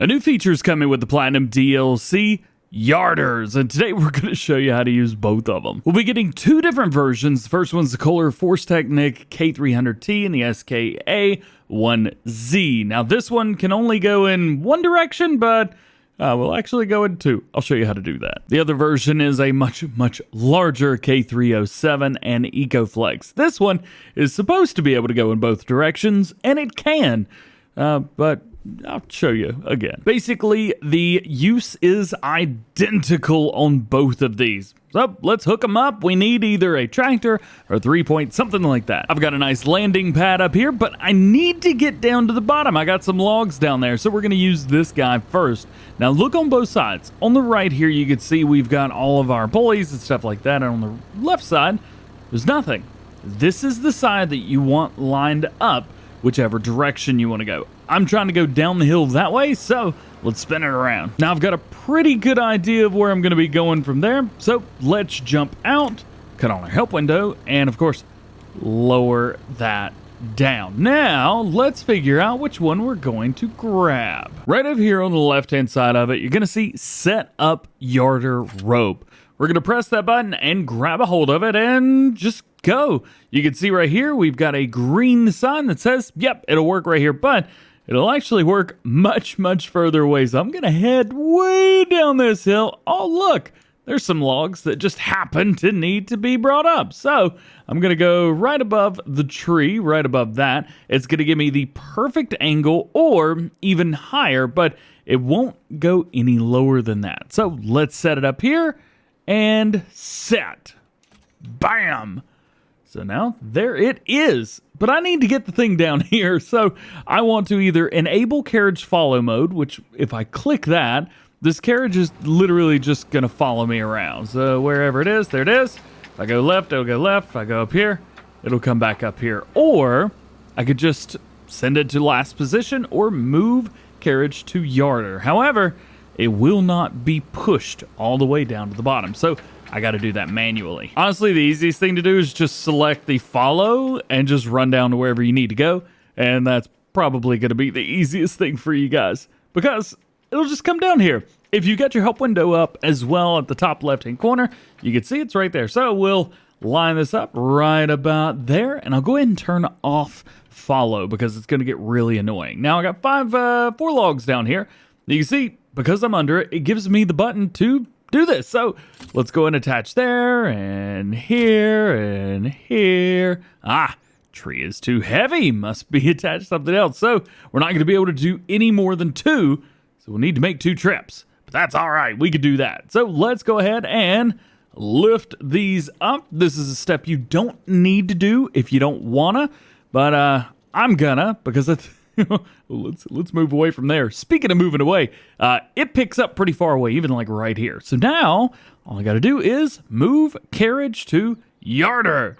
A new feature is coming with the Platinum DLC, Yarders, and today we're going to show you how to use both of them. We'll be getting two different versions. The first one's the Kohler Force Technic K300T and the SKA1Z. Now this one can only go in one direction, but we'll actually go in two. I'll show you how to do that. The other version is a much larger K307 and EcoFlex. This one is supposed to be able to go in both directions, and it can, but I'll show you again. Basically, the use is identical on both of these. So let's hook them up. We need either a tractor or 3-point, something like that. I've got a nice landing pad up here, but I need to get down to the bottom. I got some logs down there, so we're going to use this guy first. Now look on both sides. On the right here, you can see we've got all of our pulleys and stuff like that. And on the left side, there's nothing. This is the side that you want lined up, whichever direction you want to go. I'm trying to go down the hill that way, so let's spin it around. Now I've got a pretty good idea of where I'm going to be going from there, so let's jump out, cut on our help window, and of course, lower that down. Now, let's figure out which one we're going to grab. Right over here on the left-hand side of it, you're going to see Set Up Yarder Rope. We're going to press that button and grab a hold of it and just go. You can see right here, we've got a green sign that says, yep, it'll work right here, but it'll actually work much further away. So I'm going to head way down this hill. Oh, look, there's some logs that just happen to need to be brought up. So I'm going to go right above the tree, right above that. It's going to give me the perfect angle or even higher, but it won't go any lower than that. So let's set it up here and set. Bam. So now there it is, but I need to get the thing down here. So I want to either enable carriage follow mode, which if I click that, this carriage is literally just going to follow me around. So wherever it is, there it is. If I go left, it'll go left. If I go up here, it'll come back up here. Or I could just send it to last position or move carriage to yarder. However, it will not be pushed all the way down to the bottom. So I got to do that manually. Honestly, the easiest thing to do is just select the follow and just run down to wherever you need to go. And that's probably going to be the easiest thing for you guys because it'll just come down here. If you got your help window up as well at the top left-hand corner, you can see it's right there. So we'll line this up right about there, and I'll go ahead and turn off follow because it's going to get really annoying. Now I got four logs down here. You can see because I'm under it, it gives me the button to do this. So let's go and attach there and here and here. Tree is too heavy. Must be attached to something else. So we're not going to be able to do any more than two. So we'll need to make two trips. But that's all right. We could do that. So let's go ahead and lift these up. This is a step you don't need to do if you don't wanna. But I'm gonna because it's let's move away from there. Speaking of moving away, it picks up pretty far away, even like right here. So now all I got to do is move carriage to yarder,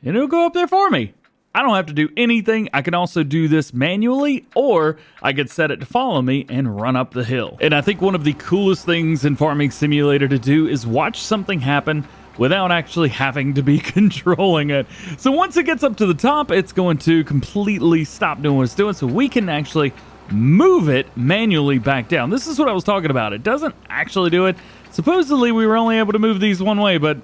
and it'll go up there for me. I don't have to do anything. I can also do this manually, or I could set it to follow me and run up the hill. And I think one of the coolest things in Farming Simulator to do is watch something happen without actually having to be controlling it. So once it gets up to the top, it's going to completely stop doing what it's doing, so we can actually move it manually back down. This is what I was talking about. It doesn't actually do it. Supposedly we were only able to move these one way, but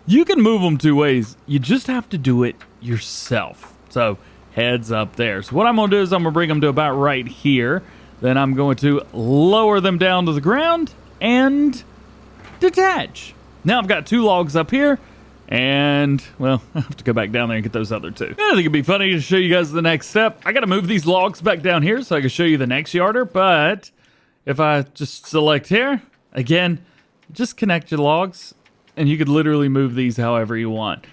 you can move them two ways. You just have to do it yourself. So heads up there. So what I'm going to do is I'm going to bring them to about right here. Then I'm going to lower them down to the ground and detach. Now I've got two logs up here, and, well, I have to go back down there and get those other two. I think it'd be funny to show you guys the next step. I got to move these logs back down here so I can show you the next yarder, but if I just select here, again, just connect your logs, and you could literally move these however you want.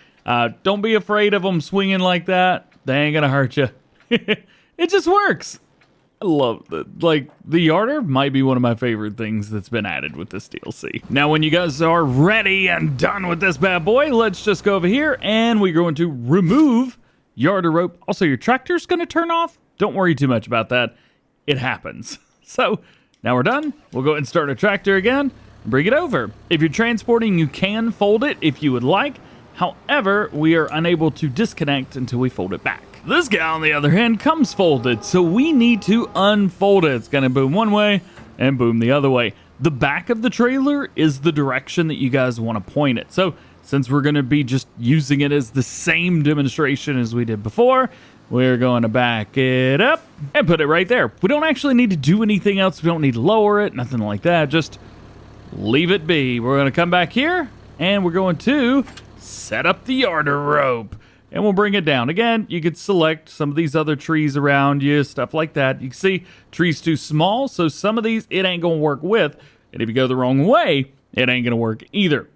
Don't be afraid of them swinging like that. They ain't gonna hurt you. It just works. I love that. Like, the yarder might be one of my favorite things that's been added with this DLC. Now, when you guys are ready and done with this bad boy, let's just go over here and we're going to remove yarder rope. Also, your tractor's going to turn off. Don't worry too much about that. It happens. So, now we're done. We'll go ahead and start our tractor again and bring it over. If you're transporting, you can fold it if you would like. However, we are unable to disconnect until we fold it back. This guy, on the other hand, comes folded, so we need to unfold it. It's gonna boom one way and boom the other way. The back of the trailer is the direction that you guys want to point it. So since we're gonna be just using it as the same demonstration as we did before, we're going to back it up and put it right there. We don't actually need to do anything else. We don't need to lower it, nothing like that. Just leave it be. We're going to come back here and we're going to set up the yarder rope and we'll bring it down. Again, you could select some of these other trees around you, stuff like that. You can see trees too small, so some of these it ain't going to work with. And if you go the wrong way, it ain't going to work either.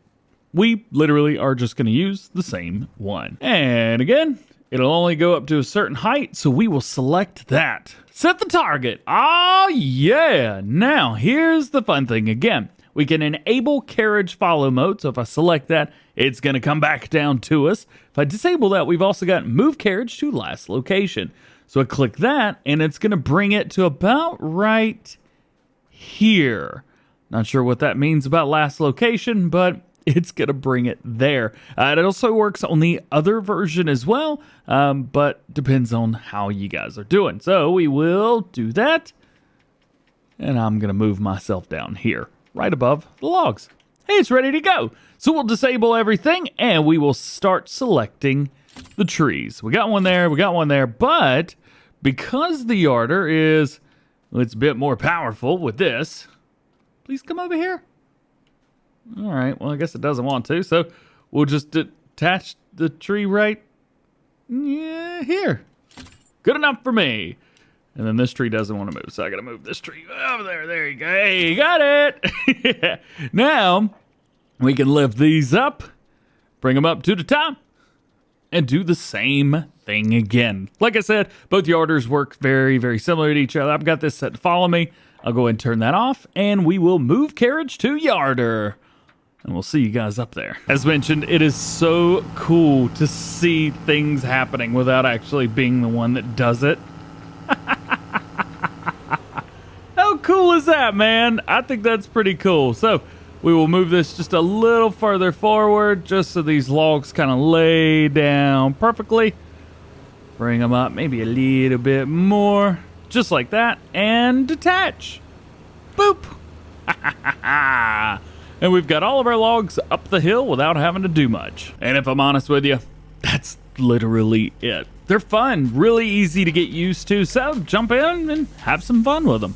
We literally are just going to use the same one. And again, it'll only go up to a certain height, so we will select that. Set the target. Oh, yeah. Now, here's the fun thing again. We can enable carriage follow mode, so if I select that, it's going to come back down to us. If I disable that, we've also got move carriage to last location. So I click that, and it's going to bring it to about right here. Not sure what that means about last location, but it's going to bring it there. It also works on the other version as well, but depends on how you guys are doing. So we will do that. And I'm going to move myself down here, right above the logs. Hey, it's ready to go. So we'll disable everything and we will start selecting the trees. We got one there, but because the yarder is, well, it's a bit more powerful with this. Please come over here. All right, well, I guess it doesn't want to, so we'll just attach the tree right here. Good enough for me. And then this tree doesn't want to move, so I got to move this tree over there. There you go. Hey, you got it. Now, we can lift these up, bring them up to the top, and do the same thing again. Like I said, both yarders work very, very similar to each other. I've got this set to follow me. I'll go ahead and turn that off, and we will move carriage to yarder. And we'll see you guys up there. As mentioned, it is so cool to see things happening without actually being the one that does it. How cool is that, man? I think that's pretty cool. So we will move this just a little further forward just so these logs kind of lay down perfectly. Bring them up maybe a little bit more. Just like that. And detach. Boop. And we've got all of our logs up the hill without having to do much. And if I'm honest with you, that's literally it. They're fun, really easy to get used to, so jump in and have some fun with them.